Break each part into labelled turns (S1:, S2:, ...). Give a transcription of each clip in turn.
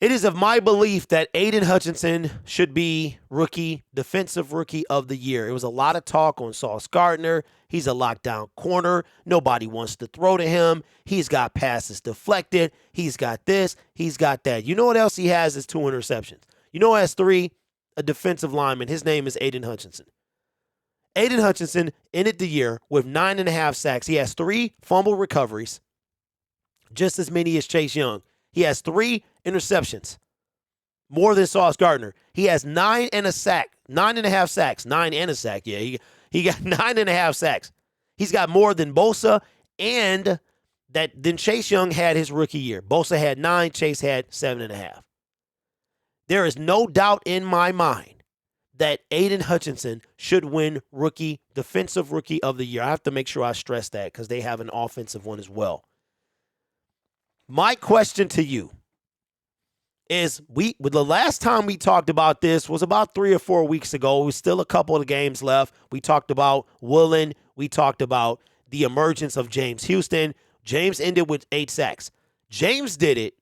S1: It is of my belief that Aidan Hutchinson should be defensive rookie of the year. It was a lot of talk on Sauce Gardner. He's a lockdown corner. Nobody wants to throw to him. He's got passes deflected. He's got this. He's got that. You know what else he has is 2 interceptions. You know who has 3? A defensive lineman. His name is Aidan Hutchinson. Aidan Hutchinson ended the year with 9.5 sacks. He has 3 fumble recoveries, just as many as Chase Young. He has 3 interceptions, more than Sauce Gardner. He has 9 and a sack, 9.5 sacks, 9 and a sack. Yeah, he got 9.5 sacks. He's got more than Bosa and then Chase Young had his rookie year. Bosa had 9, Chase had 7.5. There is no doubt in my mind that Aidan Hutchinson should win defensive rookie of the year. I have to make sure I stress that because they have an offensive one as well. My question to you is, the last time we talked about this was about 3 or 4 weeks ago. It was still a couple of games left. We talked about Woolen. We talked about the emergence of James Houston. James ended with 8 sacks. James did it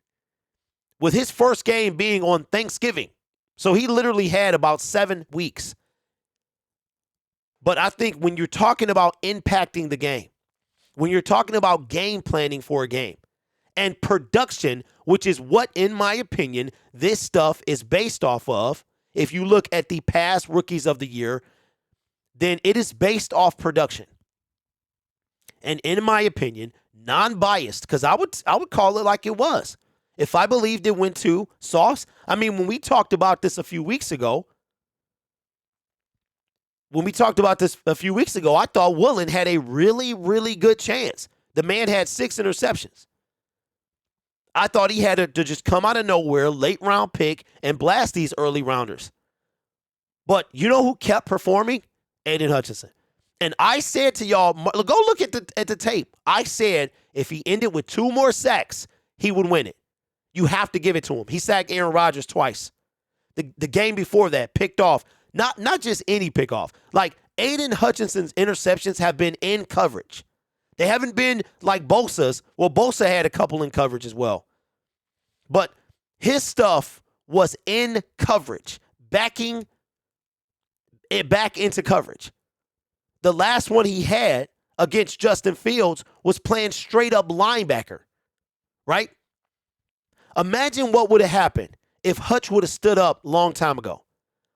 S1: with his first game being on Thanksgiving. So he literally had about 7 weeks. But I think when you're talking about impacting the game, when you're talking about game planning for a game, and production, which is what, in my opinion, this stuff is based off of. If you look at the past rookies of the year, then it is based off production. And in my opinion, non-biased, because I would call it like it was. If I believed it went to Sauce, I mean, when we talked about this a few weeks ago, I thought Woolen had a really, really good chance. The man had 6 interceptions. I thought he had to just come out of nowhere, late round pick, and blast these early rounders. But you know who kept performing? Aidan Hutchinson. And I said to y'all, go look at the tape. I said if he ended with 2 more sacks, he would win it. You have to give it to him. He sacked Aaron Rodgers twice. The game before that, picked off. Not just any pick off. Like, Aidan Hutchinson's interceptions have been in coverage. They haven't been like Bosa's. Well, Bosa had a couple in coverage as well. But his stuff was in coverage, backing it back into coverage. The last one he had against Justin Fields was playing straight up linebacker, right? Imagine what would have happened if Hutch would have stood up a long time ago.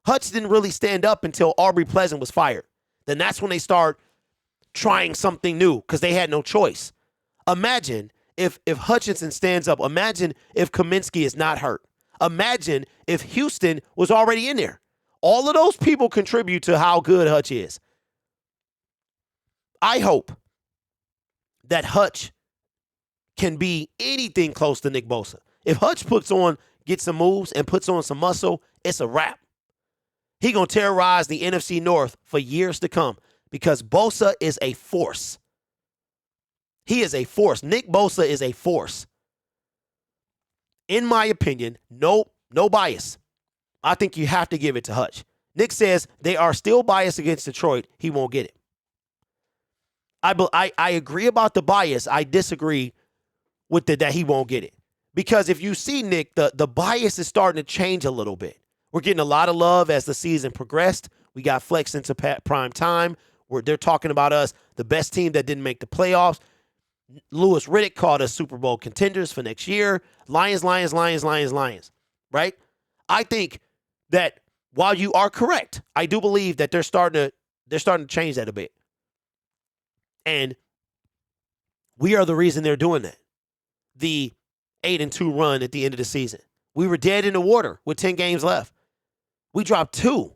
S1: Hutch didn't really stand up until Aubrey Pleasant was fired. Then that's when they start trying something new because they had no choice. Imagine if Hutchinson stands up. Imagine if Kaminsky is not hurt. Imagine if Houston was already in there. All of those people contribute to how good Hutch is. I hope that Hutch can be anything close to Nick Bosa. If Hutch gets some moves and puts on some muscle, it's a wrap. He going to terrorize the NFC North for years to come because Bosa is a force. He is a force. Nick Bosa is a force. In my opinion, no bias. I think you have to give it to Hutch. Nick says they are still biased against Detroit. He won't get it. I agree about the bias. I disagree with that he won't get it. Because if you see Nick, the bias is starting to change a little bit. We're getting a lot of love as the season progressed. We got flexed into prime time where they're talking about us, the best team that didn't make the playoffs. Louis Riddick called us Super Bowl contenders for next year. Lions, right? I think that while you are correct, I do believe that they're starting to change that a bit. And we are the reason they're doing that. The 8-2 run at the end of the season. We were dead in the water with 10 games left. We dropped 2.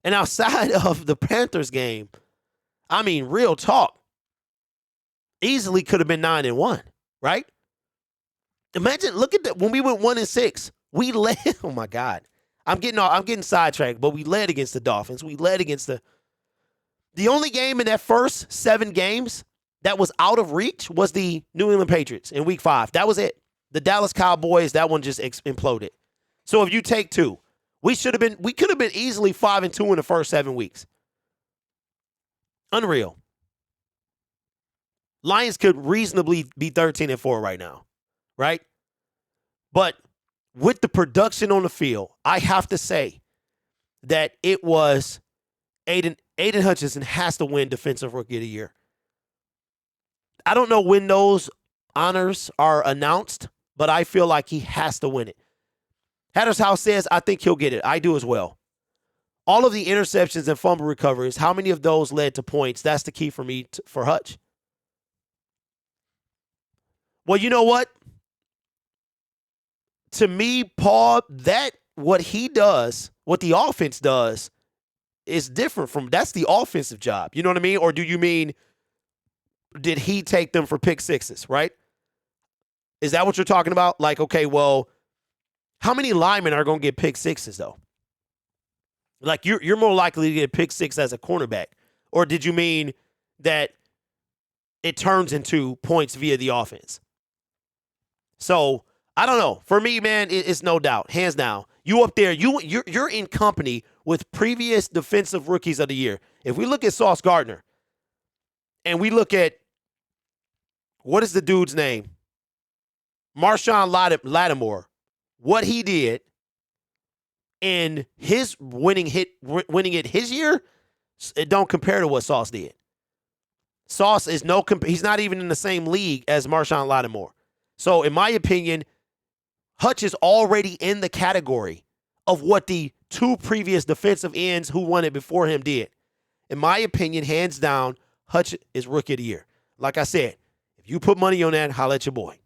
S1: And outside of the Panthers game, I mean, real talk, easily could have been 9-1, right? Imagine, look at that. When we went 1-6, we led. Oh my God. I'm getting sidetracked, but we led against the Dolphins. We led against the only game in that first 7 games that was out of reach was the New England Patriots in week 5. That was it. The Dallas Cowboys, that one just imploded. So if you take 2, we could have been easily 5-2 in the first 7 weeks. Unreal. Lions could reasonably be 13-4 right now, right? But with the production on the field, I have to say that it was Aidan Hutchinson has to win Defensive Rookie of the Year. I don't know when those honors are announced, but I feel like he has to win it. Hatter's House says, I think he'll get it. I do as well. All of the interceptions and fumble recoveries, how many of those led to points? That's the key for me for Hutch. Well, you know what? To me, Paul, that what he does, what the offense does, is different from, that's the offensive job. You know what I mean? Or do you mean, did he take them for pick sixes, right? Is that what you're talking about? Like, okay, well, how many linemen are going to get pick sixes, though? Like, you're more likely to get pick six as a cornerback. Or did you mean that it turns into points via the offense? So, I don't know. For me, man, it's no doubt. Hands down. You up there, you're in company with previous defensive rookies of the year. If we look at Sauce Gardner, and we look at, what is the dude's name? Marshawn Lattimore. What he did in his winning it his year, it don't compare to what Sauce did. Sauce is he's not even in the same league as Marshawn Lattimore. So in my opinion, Hutch is already in the category of what the two previous defensive ends who won it before him did. In my opinion, hands down, Hutch is Rookie of the Year. Like I said, if you put money on that, holla at your boy.